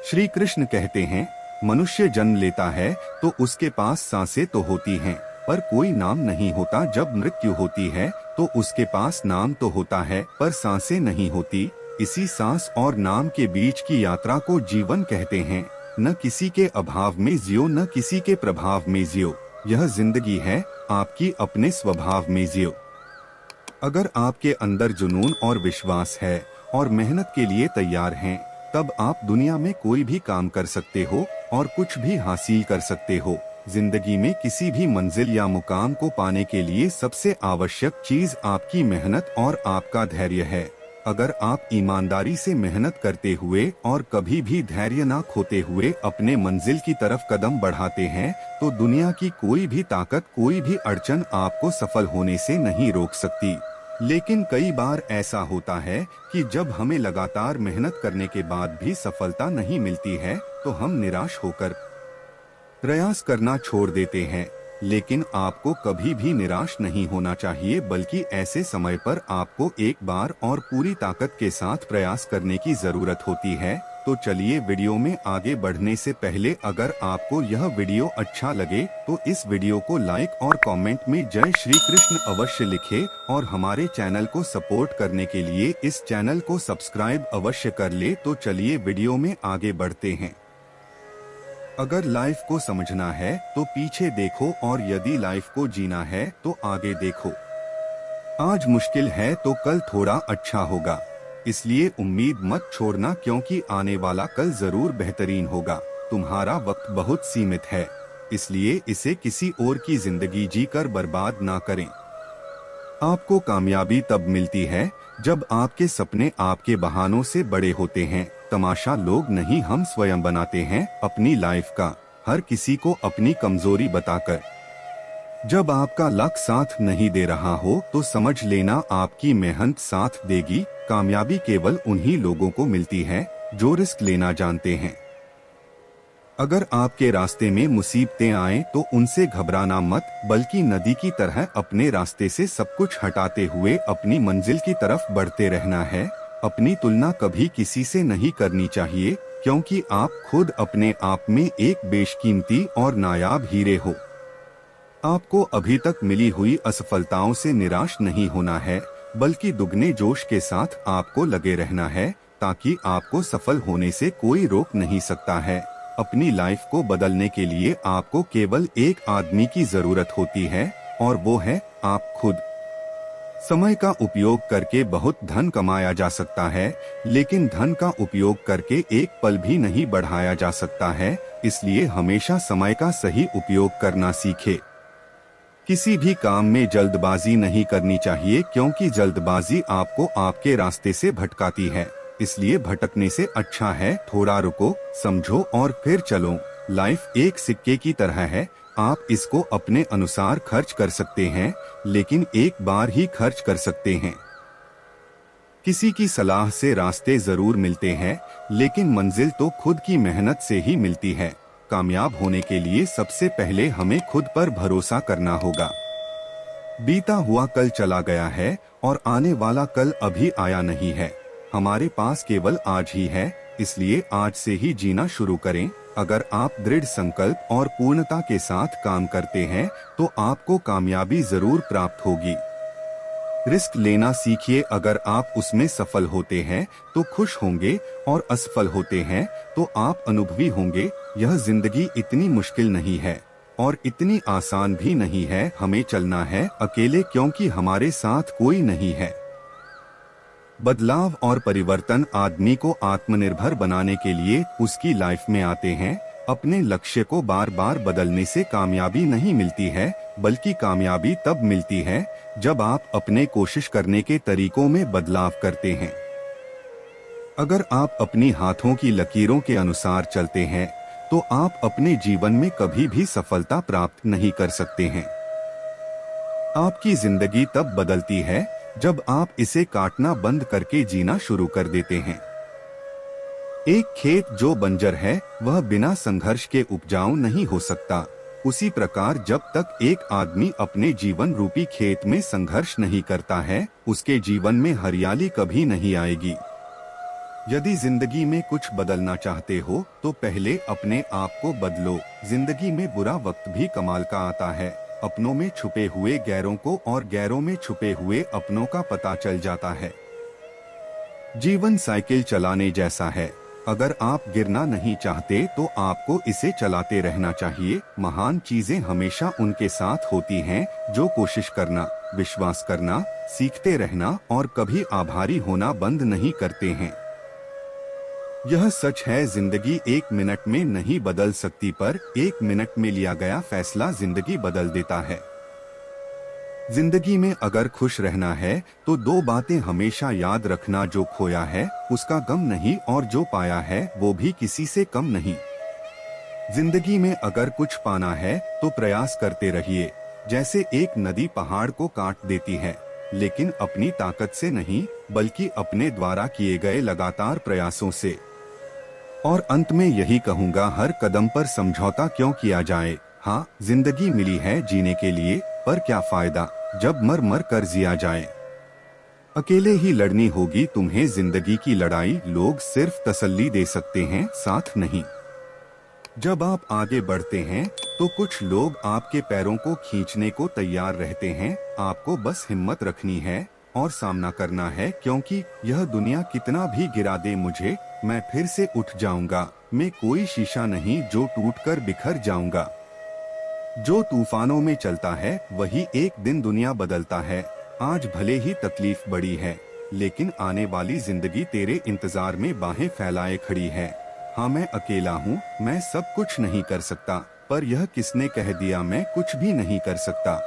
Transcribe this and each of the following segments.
श्री कृष्ण कहते हैं, मनुष्य जन्म लेता है तो उसके पास सांसें तो होती हैं, पर कोई नाम नहीं होता। जब मृत्यु होती है तो उसके पास नाम तो होता है, पर सांसें नहीं होती। इसी सांस और नाम के बीच की यात्रा को जीवन कहते हैं। न किसी के अभाव में जियो, न किसी के प्रभाव में जियो। यह जिंदगी है, आपकी अपने स्वभाव में जियो। अगर आपके अंदर जुनून और विश्वास है और मेहनत के लिए तैयार हैं, तब आप दुनिया में कोई भी काम कर सकते हो और कुछ भी हासिल कर सकते हो। जिंदगी में किसी भी मंजिल या मुकाम को पाने के लिए सबसे आवश्यक चीज आपकी मेहनत और आपका धैर्य है। अगर आप ईमानदारी से मेहनत करते हुए और कभी भी धैर्य ना खोते हुए अपने मंजिल की तरफ कदम बढ़ाते हैं, तो दुनिया की कोई भी ताकत, कोई भी अड़चन आपको सफल होने से नहीं रोक सकती। लेकिन कई बार ऐसा होता है कि जब हमें लगातार मेहनत करने के बाद भी सफलता नहीं मिलती है, तो हम निराश होकर प्रयास करना छोड़ देते हैं। लेकिन आपको कभी भी निराश नहीं होना चाहिए, बल्कि ऐसे समय पर आपको एक बार और पूरी ताकत के साथ प्रयास करने की जरूरत होती है। तो चलिए, वीडियो में आगे बढ़ने से पहले अगर आपको यह वीडियो अच्छा लगे तो इस वीडियो को लाइक और कमेंट में जय श्री कृष्ण अवश्य लिखें और हमारे चैनल को सपोर्ट करने के लिए इस चैनल को सब्सक्राइब अवश्य कर ले। तो चलिए वीडियो में आगे बढ़ते हैं। अगर लाइफ को समझना है तो पीछे देखो, और यदि लाइफ को जीना है तो आगे देखो। आज मुश्किल है तो कल थोड़ा अच्छा होगा, इसलिए उम्मीद मत छोड़ना, क्योंकि आने वाला कल जरूर बेहतरीन होगा। तुम्हारा वक्त बहुत सीमित है, इसलिए इसे किसी और की जिंदगी जीकर बर्बाद ना करें। आपको कामयाबी तब मिलती है जब आपके सपने आपके बहानों से बड़े होते हैं। तमाशा लोग नहीं, हम स्वयं बनाते हैं अपनी लाइफ का, हर किसी को अपनी कमजोरी बताकर। जब आपका लक साथ नहीं दे रहा हो तो समझ लेना आपकी मेहनत साथ देगी। कामयाबी केवल उन्हीं लोगों को मिलती है जो रिस्क लेना जानते हैं। अगर आपके रास्ते में मुसीबतें आएं तो उनसे घबराना मत, बल्कि नदी की तरह अपने रास्ते से सब कुछ हटाते हुए अपनी मंजिल की तरफ बढ़ते रहना है। अपनी तुलना कभी किसी से नहीं करनी चाहिए, क्योंकि आप खुद अपने आप में एक बेशकीमती और नायाब हीरे हो। आपको अभी तक मिली हुई असफलताओं से निराश नहीं होना है, बल्कि दुगने जोश के साथ आपको लगे रहना है, ताकि आपको सफल होने से कोई रोक नहीं सकता है। अपनी लाइफ को बदलने के लिए आपको केवल एक आदमी की जरूरत होती है, और वो है आप खुद। समय का उपयोग करके बहुत धन कमाया जा सकता है, लेकिन धन का उपयोग करके एक पल भी नहीं बढ़ाया जा सकता है। इसलिए हमेशा समय का सही उपयोग करना सीखे। किसी भी काम में जल्दबाजी नहीं करनी चाहिए, क्योंकि जल्दबाजी आपको आपके रास्ते से भटकाती है। इसलिए भटकने से अच्छा है थोड़ा रुको, समझो और फिर चलो। लाइफ एक सिक्के की तरह है, आप इसको अपने अनुसार खर्च कर सकते हैं, लेकिन एक बार ही खर्च कर सकते हैं। किसी की सलाह से रास्ते जरूर मिलते हैं, लेकिन मंजिल तो खुद की मेहनत से ही मिलती है। कामयाब होने के लिए सबसे पहले हमें खुद पर भरोसा करना होगा। बीता हुआ कल चला गया है और आने वाला कल अभी आया नहीं है। हमारे पास केवल आज ही है, इसलिए आज से ही जीना शुरू करें। अगर आप दृढ़ संकल्प और पूर्णता के साथ काम करते हैं तो आपको कामयाबी जरूर प्राप्त होगी। रिस्क लेना सीखिए, अगर आप उसमें सफल होते हैं तो खुश होंगे, और असफल होते हैं तो आप अनुभवी होंगे। यह जिंदगी इतनी मुश्किल नहीं है और इतनी आसान भी नहीं है। हमें चलना है अकेले, क्योंकि हमारे साथ कोई नहीं है। बदलाव और परिवर्तन आदमी को आत्मनिर्भर बनाने के लिए उसकी लाइफ में आते हैं। अपने लक्ष्य को बार बार बदलने से कामयाबी नहीं मिलती है, बल्कि कामयाबी तब मिलती है जब आप अपने कोशिश करने के तरीकों में बदलाव करते हैं। अगर आप अपनी हाथों की लकीरों के अनुसार चलते हैं तो आप अपने जीवन में कभी भी सफलता प्राप्त नहीं कर सकते हैं। आपकी जिंदगी तब बदलती है जब आप इसे काटना बंद करके जीना शुरू कर देते हैं। एक खेत जो बंजर है वह बिना संघर्ष के उपजाऊ नहीं हो सकता। उसी प्रकार जब तक एक आदमी अपने जीवन रूपी खेत में संघर्ष नहीं करता है, उसके जीवन में हरियाली कभी नहीं आएगी। यदि जिंदगी में कुछ बदलना चाहते हो तो पहले अपने आप को बदलो। जिंदगी में बुरा वक्त भी कमाल का आता है। अपनों में छुपे हुए गैरों को और गैरों में छुपे हुए अपनों का पता चल जाता है। जीवन साइकिल चलाने जैसा है। अगर आप गिरना नहीं चाहते तो आपको इसे चलाते रहना चाहिए। महान चीजें हमेशा उनके साथ होती हैं जो कोशिश करना, विश्वास करना, सीखते रहना और कभी आभारी होना बंद नहीं करते हैं। यह सच है, जिंदगी एक मिनट में नहीं बदल सकती, पर एक मिनट में लिया गया फैसला जिंदगी बदल देता है। जिंदगी में अगर खुश रहना है तो दो बातें हमेशा याद रखना, जो खोया है उसका गम नहीं और जो पाया है वो भी किसी से कम नहीं। जिंदगी में अगर कुछ पाना है तो प्रयास करते रहिए। जैसे एक नदी पहाड़ को काट देती है, लेकिन अपनी ताकत से नहीं बल्कि अपने द्वारा किए गए लगातार प्रयासों से। और अंत में यही कहूँगा, हर कदम पर समझौता क्यों किया जाए। हाँ, जिंदगी मिली है जीने के लिए, पर क्या फायदा जब मर मर कर जिया जाए। अकेले ही लड़नी होगी तुम्हें जिंदगी की लड़ाई, लोग सिर्फ तसल्ली दे सकते हैं, साथ नहीं। जब आप आगे बढ़ते हैं तो कुछ लोग आपके पैरों को खींचने को तैयार रहते हैं। आपको बस हिम्मत रखनी है और सामना करना है, क्योंकि यह दुनिया कितना भी गिरा दे मुझे, मैं फिर से उठ जाऊंगा। मैं कोई शीशा नहीं जो टूटकर बिखर जाऊंगा। जो तूफानों में चलता है वही एक दिन दुनिया बदलता है। आज भले ही तकलीफ बड़ी है, लेकिन आने वाली जिंदगी तेरे इंतजार में बाहें फैलाए खड़ी है। हाँ, मैं अकेला हूँ, मैं सब कुछ नहीं कर सकता, पर यह किसने कह दिया मैं कुछ भी नहीं कर सकता।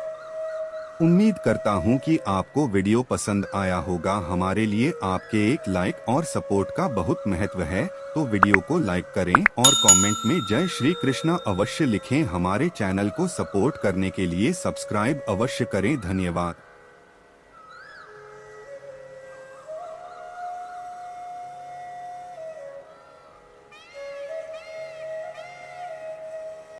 उम्मीद करता हूँ कि आपको वीडियो पसंद आया होगा। हमारे लिए आपके एक लाइक और सपोर्ट का बहुत महत्व है, तो वीडियो को लाइक करें और कमेंट में जय श्री कृष्णा अवश्य लिखें। हमारे चैनल को सपोर्ट करने के लिए सब्सक्राइब अवश्य करें। धन्यवाद।